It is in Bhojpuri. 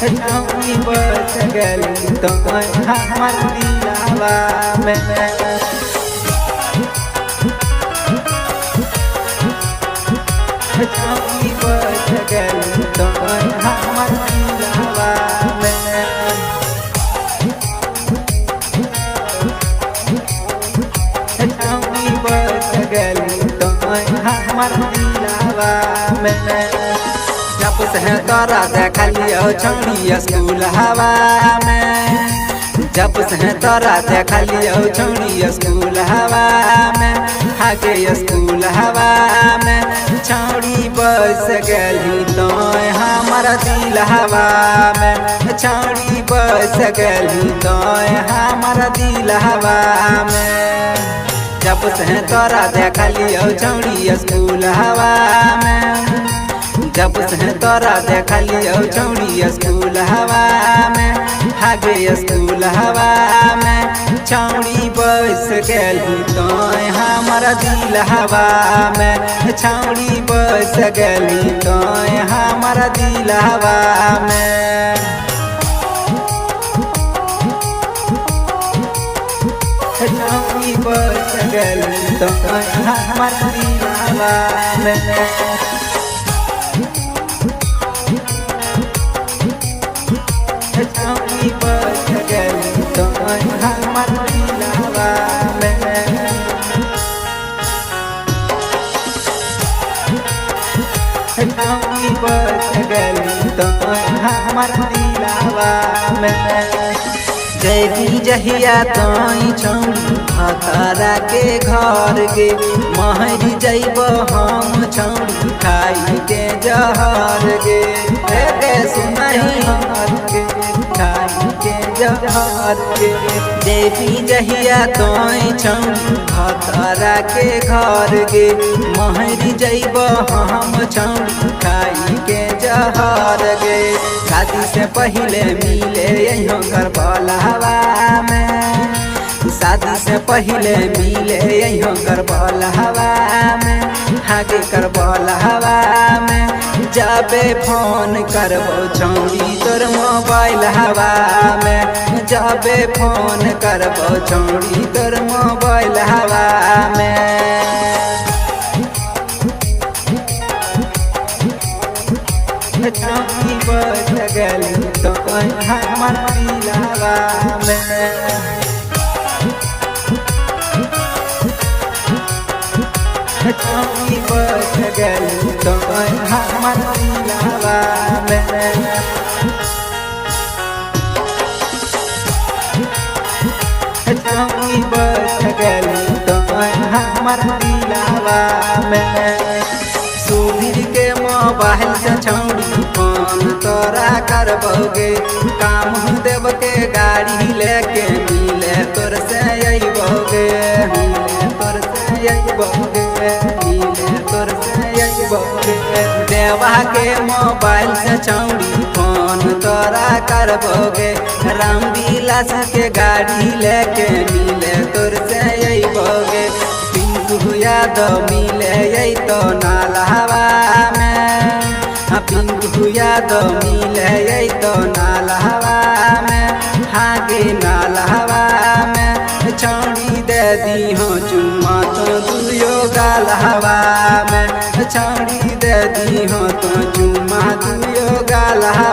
छौरी बस गली तो हमर दिलवा में। छौरी बस गली तो हमर दिलवा में। छौरी बस गली तो हमर दिलवा में। जब से तोरा देखलियो छौरी स्कूल हवा में। जब से तोरा देखलियो छौरी स्कूल हवा में। आगे स्कूल हवा में छौरी बस गली तो हमारा दिल हवा में। छौरी बस गली तो हमारा दिल हवा में। जब से तोरा देखलियो छौरी स्कूल हवा में। जब से तोरा देखलियो छौरी स्कूल हवा में। आगे स्कूल हवा में छौरी बस गली तो हमारा दिल हवा में। छौरी बस गली तो हमारा दिल हवा में। छौरी बस गली तो हमारा दिल हवा में। छौरी बस गली तो हमर दिलवा में। छौरी बस गली तो हमर दिलवा में। जैबी जहिया तोई छौरी भतरा के घर गे। महरी जैब हम छौरी खाई के जहर गे। सुनही हर के खाई के जहर गे। जैबी जहिया तोई छौरी भतरा के घर गे। महरी जैब हम छौरी खाई के जहर गे। शादी से पहले मिले यहाँ करबला हवा में। शादी से पहले मिले यहाँ करबला हवा में। आगे करबला हवा में जाबे फोन करबो छौरी तोर मोबाइल हवा में। जाबे फोन करबो छौरी तोर मोबाइल हवा में। छौरी बस गली तो हमर दिलवा में। छौरी बस गली तो हमर दिलवा में। छौरी बस गली तो हमर दिलवा में। सुधीर के मोबाइल से छौरी फोन तोरा करबोगे। काम देव के गाड़ी लेके मिले तोर से अइबोगे। मिले तोर से अइबोगे। मिले तोर से अइबोगे। देवा के मोबाइल से छौरी फोन तोरा करबोगे। रामविलास के गाड़ी लेके मिले तोर से अइबोगे। पिंकू यादव मिले तो नाला हवा में। पिंकू यादव मिले तो नाला हवा में। आगे नाला हवा में छौरी दे दी हो चुम्मा तो दुयो गाल हवा में। छौरी दे दी हो तो चुम्मा दुयो गाल हवा